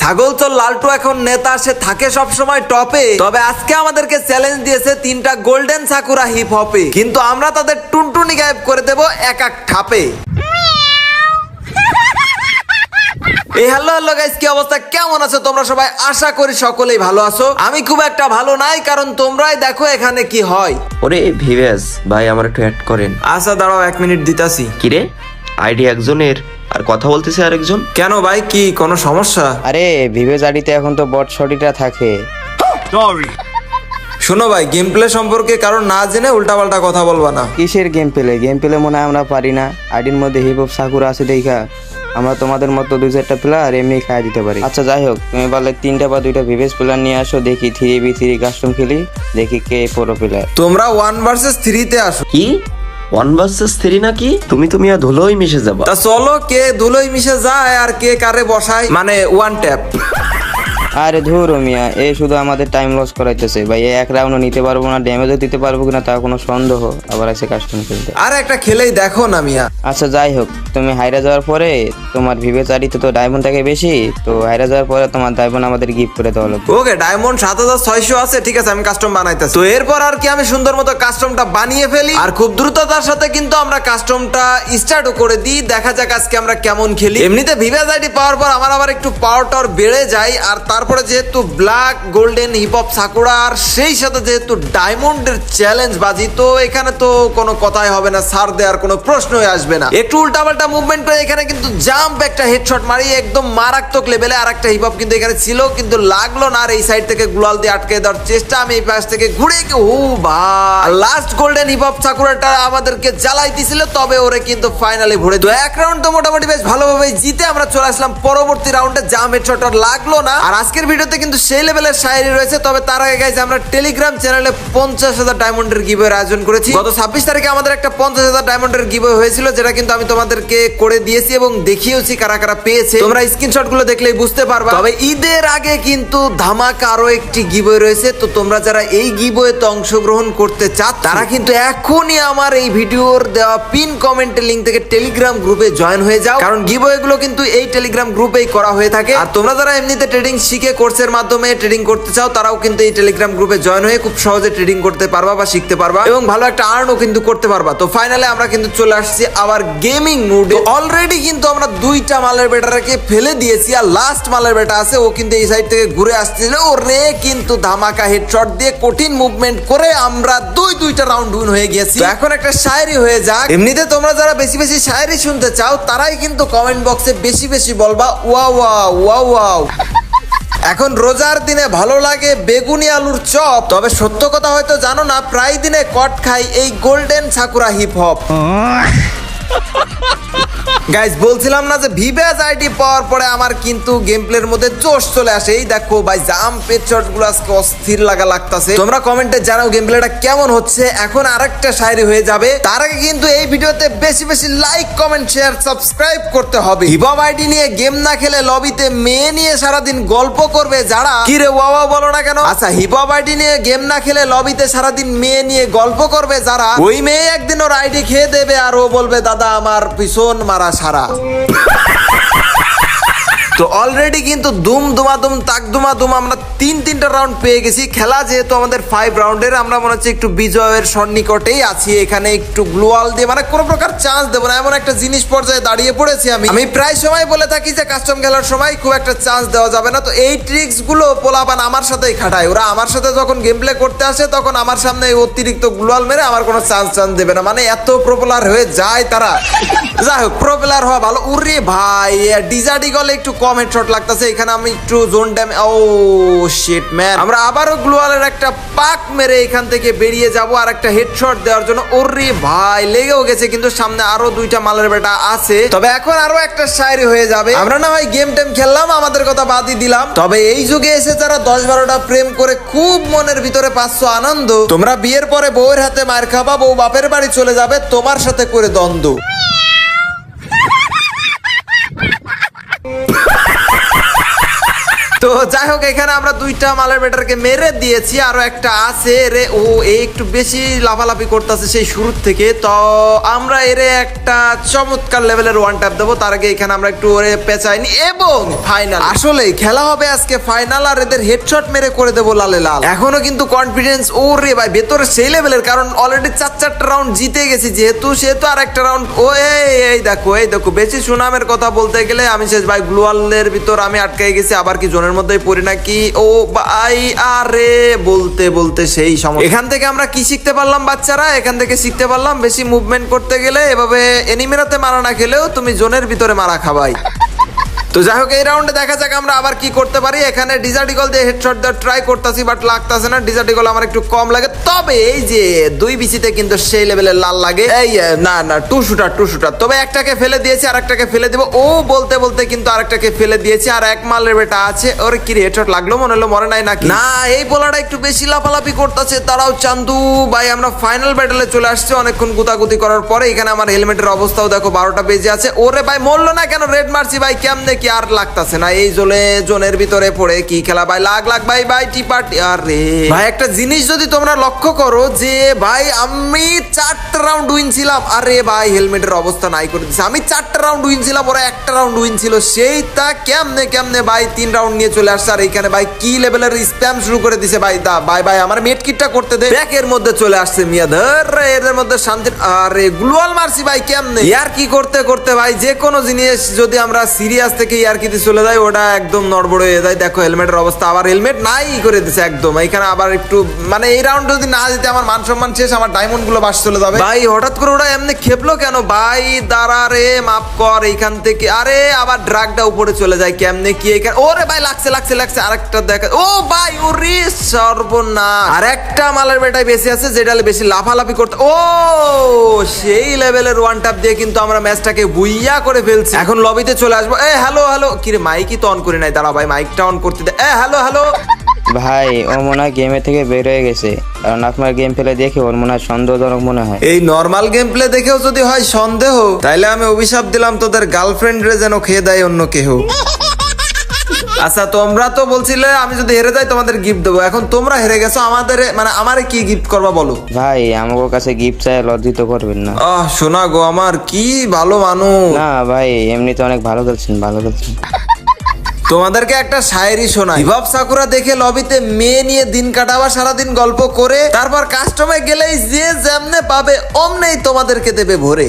ছাগল চোর লালটু এখন নেতা, সে থাকে সব সময় টপে। তবে আজকে আমাদেরকে চ্যালেঞ্জ দিয়েছে 3টা গোল্ডেন সাকুরা হিপ হপে, কিন্তু আমরা তাদের টুনটুনি গায়েব করে দেব এক এক ঠাপে। এই হ্যালো গাইস, কি অবস্থা, কেমন আছো তোমরা সবাই? আশা করি সকলেই ভালো আছো। আমি খুব একটা ভালো নাই, কারণ তোমরাই দেখো এখানে কি হয়। ওরে ভিভেস ভাই, আমার একটু অ্যাড করেন। আচ্ছা দাঁড়াও, 1 মিনিট দিতাছি। কিরে আইডি একজনের আর কথা বলতেছে আরেকজন। কেন ভাই, কি কোনো সমস্যা? আরে ভিভেজ আইডিতে এখন তো বট শটিটা থাকে। শোনো ভাই, গেম প্লে সম্পর্কে কারণ না জেনে উল্টাপাল্টা কথা বলবা না। কিসের গেম প্লে মনে হয় আমরা পারি না। আইডির মধ্যে হিপ হপ সাকুরা আছে দেখা আমরা তোমাদের মতো 2-4টা প্লেয়ার এমনি খাই দিতে পারি। আচ্ছা যাই হোক, তুমি বললে 3টা বা 2টা ভিভেজ প্লেয়ার নিয়ে আসো, দেখি 3v3 কাস্টম খেলি, দেখি কে প্রো প্লেয়ার। তোমরা 1 ভার্সেস 3 তে আসো। কি 1 ভার্সেস 3 নাকি? তুমি ধুলোই মিশে যাবা। তা চলো, কে ধুলোই মিশে যায় আর কে কারে বসায়, মানে 1 ট্যাপ। আরে ধুর মিয়া, এই শুধু আমাদের টাইম লস করাইতেছে ভাই। এক রাউন্ডও নিতে পারবো না, ড্যামেজও দিতে পারবো কিনা তা কোনো সন্দেহ। আবার আছে কাস্টম খেলতে। আর একটা খেলেই দেখো না মিয়া। আচ্ছা যাই হোক, তুমি হাইরা যাওয়ার পরে তোমার ভিভেজ আইডিতে তো ডায়মন্ড থাকে বেশি, তো হাইরা যাওয়ার পরে তোমার ডায়মন্ড আমাদের গিফট করে দেওয়া লাগবে। ওকে, ডায়মন্ড 7600 আছে, ঠিক আছে, আমি কাস্টম বানাইতেছি। তো এরপর আর কি আমি সুন্দর মতো কাস্টমটা বানিয়ে ফেলি, আর খুব দ্রুততার সাথে কিন্তু আমরা কাস্টমটা স্টার্টও করে দিই। দেখা যাক আজকে আমরা কেমন খেলি। এমনিতে ভিভেজ আইডি পাওয়ার পর আমার আবার একটু পাওয়ার টাওয়ার বেড়ে যায়, আর তারপরে যেহেতু black golden hip hop Sakura, আর সেই সাথে যেহেতু ডায়মন্ডের চ্যালেঞ্জ বাজি, তো এখানে তো কোনো কথাই হবে না, সার দেওয়ার কোনো প্রশ্নই আসবে না। একটু উল্টাপাল্টা মুভমেন্ট করে এখানে কিন্তু জাম্প একটা হেডশট মারি একদম মারাত্মক লেভেলে। আর একটা হিপ হপ কিন্তু এখানে ছিল, কিন্তু লাগলো না। আর এই সাইড থেকে গ্লোয়াল দিয়ে আটকে দেওয়ার চেষ্টা, আমি এই পাশ থেকে ঘুরে ও ভাই, লাস্ট গোল্ডেন হিপ হপ সাকুরাটা আমাদেরকে জ্বালাই দিছিল, তবে ওরে কিন্তু ফাইনালি ভরে তো 1 রাউন্ড তো মোটামুটি বেশ ভালোভাবে জিতে আমরা চলে আসলাম পরবর্তী রাউন্ডে। জাম্প হেডশট আর লাগলো না। আর আজকের ভিডিওতে কিন্তু সেই লেভেলের শায়েরি রয়েছে। তবে তার আগে গাইজ, আমরা টেলিগ্রাম চ্যানেলে 50,000 ডায়মন্ডের গিভওয়ের আয়োজন করেছি। গত 26 তারিখে আমাদের একটা 50,000 ডায়মন্ডের গিভওয়ে হয়েছিল, যেটা কিন্তু আমি তোমাদেরকে করে দিয়েছি এবং দেখিয়েছি কারা কারা পেয়েছে। তোমরা স্ক্রিনশট গুলো দেখলেই বুঝতে পারবা। তবে ঈদের আগে কিন্তু ধামাকা আরো একটি গিভওয়ে রয়েছে। তো তোমরা যারা এই গিভওয়েতে অংশগ্রহণ করতে চাও, তারা কিন্তু এখনই আমার এই ভিডিওর দেওয়া পিন কমেন্টের লিংক থেকে টেলিগ্রাম গ্রুপে জয়েন হয়ে যাও, কারণ গিভওয়ে গুলো কিন্তু এই টেলিগ্রাম গ্রুপেই করা হয়ে থাকে। আর তোমরা যারা এমনিতে ট্রেডিং শিখে কোর্সের মাধ্যমে ট্রেডিং করতে চাও, তারাও কিন্তু এই টেলিগ্রাম গ্রুপে জয়েন হয়ে খুব সহজে ট্রেডিং করতে পারবা বা শিখতে পারবা, এবং ভালো একটা আর্নও কিন্তু করতে পারবা। তো ফাইনালি আমরা কিন্তু চলে আসছি আবার গেমিং মুডে। অলরেডি কিন্তু আমরা 2টা মালের বেটারকে ফেলে দিয়েছি, আর লাস্ট মালের বেটা আছে, ও কিন্তু এই সাইড থেকে ঘুরে আসছিল। ওরে কিন্তু ধামাকা হেডশট দিয়ে কঠিন মুভমেন্ট করে আমরা 2টা রাউন্ড উইন হয়ে গেছি। তো এখন একটা শায়েরি হয়ে যাক। এমনিতে তোমরা যারা বেশি বেশি শায়েরি শুনতে চাও, তারাই কিন্তু কমেন্ট বক্সে বেশি বেশি বলবা ওয়াও ওয়াও ওয়াও ওয়াও। এখন রোজার দিনে ভালো লাগে বেগুনি আলুর চপ, তবে সত্য কথা হয়তো জানো না, প্রায় দিনে কট খাই এই golden sakura hip hop. Guys, বলছিলাম না যে ভিভেজ আইডি পাওয়ার পরে আমার কিন্তু গেম প্লের মধ্যে জোশ চলে আসে। এই দেখো ভাই, জাম্পের শটগুলো আজকে অস্থির লাগতাছে। তোমরা কমেন্টে জানাও গেম প্লেটা কেমন হচ্ছে। এখন আরেকটা শায়েরি হয়ে যাবে, তার আগে কিন্তু এই ভিডিওতে বেশি বেশি লাইক কমেন্ট শেয়ার সাবস্ক্রাইব করতে হবে। হিপ হপ আইডি নিয়ে গেম না খেলে লবিতে মেয়ে নিয়ে সারাদিন গল্প করবে যারা, কি রে ওয়াও বলো না কেন? আচ্ছা, হিপ হপ আইডি নিয়ে গেম না খেলে লবিতে সারাদিন মেয়ে নিয়ে গল্প করবে যারা, ওই মেয়ে একদিন ওর আইডি খেয়ে দেবে, আর ও বলবে দাদা আমার পিছন মারা সারা। তো অলরেডি কিন্তু দুম দুমাদুম তাক দুমাদুম আমরা 3টা রাউন্ড পেয়ে গেছি। খেলা যেহেতু আমাদের 5 রাউন্ডের, আমরা মনে হচ্ছে একটু বিজয়ের সন্নিকটেই আছি। এখানে একটু গ্লোয়াল দিয়ে মানে কোনো প্রকার চান্স দেবো না, এমন একটা জিনিস পর্যায়ে দাঁড়িয়ে পড়েছি। আমি প্রায় সময় বলে থাকি যে কাস্টম খেলার সময় খুব একটা চান্স দেওয়া যাবে না। তো এই ট্রিক্স গুলো পোলাপান আমার সাথেই খাটায়। ওরা আমার সাথে যখন গেম প্লে করতে আসে, তখন আমার সামনে অতিরিক্ত গ্লোয়াল মেরে আমার কোনো চান্স দেবে না, মানে এত প্রপোলার হয়ে যায় তারা। যাই হোক, প্রপোলার হওয়া ভালো। উরে ভাই, ডিজার্ডি গলে একটু কম হেডশট লাগতেছে। এখানে আমি একটু জোন ড্যাম, ও শিট ম্যান, আমরা আবারও গ্লোয়ালের একটা পাক মেরে এখান থেকে বেরিয়ে যাব আর একটা হেডশট দেওয়ার জন্য। ওরে ভাই, লেগেও গেছে, কিন্তু সামনে আরো 2টা মালের বেটা আছে। তবে এখন আরো একটা শায়েরি হয়ে যাবে। আমরা না হয় গেম টেম খেললাম, আমাদের কথা বাদই দিলাম, তবে এই যুগে এসে যারা 10-12টা প্রেম করে খুব মনের ভিতরে পাচ্ছ আনন্দ, তোমরা বিয়ের পরে বউয়ের হাতে মার খাবা, বউ বাপের বাড়ি চলে যাবে তোমার সাথে করে দ্বন্দ্ব। তো যাই হোক, এখানে আমরা দুইটা মালের বেটারকে মেরে দিয়েছি, আরো একটা আছে রে। ও একটু বেশি লাফালাফি করতেছে সেই শুরু থেকে। তো আমরা এরে একটা চমৎকার লেভেলের ওয়ান ট্যাপ দেবো। তার আগে এখানে আমরা একটু ওরে পেঁচাইনি এবং ফাইনাল। আসলে খেলা হবে আজকে ফাইনাল, আর এদের হেডশট মেরে করে দেবো লালে লাল। এখনো কিন্তু কনফিডেন্স ও রে ভাই ভেতরে সেই লেভেলের, কারণ অলরেডি 4-4টা রাউন্ড জিতে গেছি যেহেতু, সেহেতু আর একটা রাউন্ড। ও এই দেখো বেশি সুনামের কথা বলতে গেলে আমি শেষ ভাই। গ্লুয়ালের ভিতর আমি আটকে গেছি, আবার কি জোনের মধ্যেই পড়ি নাকি। ও ভাই আরে বলতে বলতে সেই সময়। এখান থেকে আমরা কি শিখতে পারলাম বাচ্চারা? এখান থেকে শিখতে পারলাম বেশি মুভমেন্ট করতে গেলে এভাবে এনিমিরাতে মারা না খেলেও তুমি জোনের ভিতরে মারা খাবাই। তো যাই হোক, এই রাউন্ডে দেখা যাক আমরা আবার কি করতে পারি। এখানে ডিজার্ট ইগল দিয়ে হেডশট দেওয়ার ট্রাই করতেছি, বাট লাগতেছে না। ডিজার্ট ইগল আমার একটু কম লাগে, তবে এই যে দুই বিসিতে কিন্তু সেই লেভেলের লাল লাগে। এই না টু শুটার। তবে একটাকে ফেলে দিয়েছি, আর একটাকে ফেলে দিব। ও বলতে বলতে কিন্তু আরেকটাকে ফেলে দিয়েছি, আর এক মালের বেটা আছে। ওর কি হেডশট লাগলো, মনে হলো মরে নাই নাকি। না, এই পোলাটা একটু বেশি লাফালাফি করতেছে। তারাও চান্দু ভাই, আমরা ফাইনাল ব্যাটেলে চলে আসছি অনেকক্ষণ গুতাগুতি করার পরে। এখানে আমার হেলমেটের অবস্থাও দেখো 12টা বেজে আছে। ওরে ভাই মরলো না কেন? রেড মারছি ভাই, কেমনে কি আর লাগতাছে না। এই জোনের ভিতরে পড়ে কি খেলা ভাই, লাগ ভাই টিপাটি। আরে ভাই একটা জিনিস যদি তোমরা লক্ষ্য করো যে ভাই আমি 4টা রাউন্ড উইন ছিলাম। আরে ভাই হেলমেটের অবস্থা নাই করে দিচ্ছে। আমি 4টা রাউন্ড উইন ছিলাম, ওরা একটা রাউন্ড উইন ছিল। সেইটা কেমনে ভাই 3 রাউন্ড নিয়ে চলে আসছে। আর এইখানে ভাই কি লেভেলের স্প্যাম শুরু করে দিছে ভাই। ভাই আমার মেট কিটটা করতে দে। ব্যাকের মধ্যে চলে আসছে মিয়া, ধর এদের মধ্যে শান্তি। আরে গ্লুয়াল মারছি ভাই কেমনে। ইয়ার কি করতে ভাই যে কোনো জিনিস যদি আমরা সিরিয়াস থেকে ইয়ার কি চলে যায় ওটা একদম নড়বড় হয়ে যায়। দেখো হেলমেটের অবস্থা, আবার হেলমেট নাই করে দিছে একদম। এখানে আবার একটু মানে এই রাউন্ড যদি না দিতে আমার মান সম্মান শেষ, আমার ডায়মন্ড গুলো বাস চলে যাবে। ভাই হঠাৎ করে ওটা এমনি খেপলো কেন ভাই? দাঁড়া রে, মাফ কর। এইখান থেকে আরে আবার ড্রাগটা উপরে চলে যায় কেমনে কি? এখানে ওরে ভাই লাগছে। আরেকটা দেখা। ও ভাই ওরে সর্বনাশ, আরেকটা মালের বেটায় বেশি আছে যেটা বেশি লাফালাফি করতে। ও সেই লেভেলের ওয়ান ট্যাপ দিয়ে কিন্তু আমরা ম্যাচটাকে বুইয়া করে ফেলছি। এখন লবিতে চলে আসবো। হ্যালো কিরে মাইকই তো অন করে নাই। দাঁড়া ভাই মাইকটা অন করতে দে। হ্যালো ভাই ও মনে হয় গেমে থেকে বের হয়ে গেছে, কারণ আপনার গেম প্লে দেখে ওর মনে হয় সন্দেহজনক মনে হয়। এই নরমাল গেম প্লে দেখেও যদি হয় সন্দেহ, তাইলে আমি অভিশাপ দিলাম তোদের গার্লফ্রেন্ড রে যেন খেয়ে দেয় অন্য কেহ। আচ্ছা তোমরা তো বলছিলে আমি যদি হেরে যাই তোমাদের গিফট দেবো, এখন তোমরা হেরে গেছো, আমাদের মানে আমারে কি গিফট করবা বলো? ভাই আমার কাছে গিফট চাই, লজ্জিত করবেন না। শোনা গো আমার কি ভালো মানুষ। না ভাই এমনিতে অনেক ভালো খেলছেন। তোমাদেরকে একটা শায়েরি শোনাই। হিপ-হপ সাকুরা দেখে লবিতে মেয়ে নিয়ে দিন কাটাবা, সারাদিন গল্প করে, তারপর কাস্টমে গেলেই যে যেমনে পাবে অমনেই তোমাদেরকে দেবে ভরে।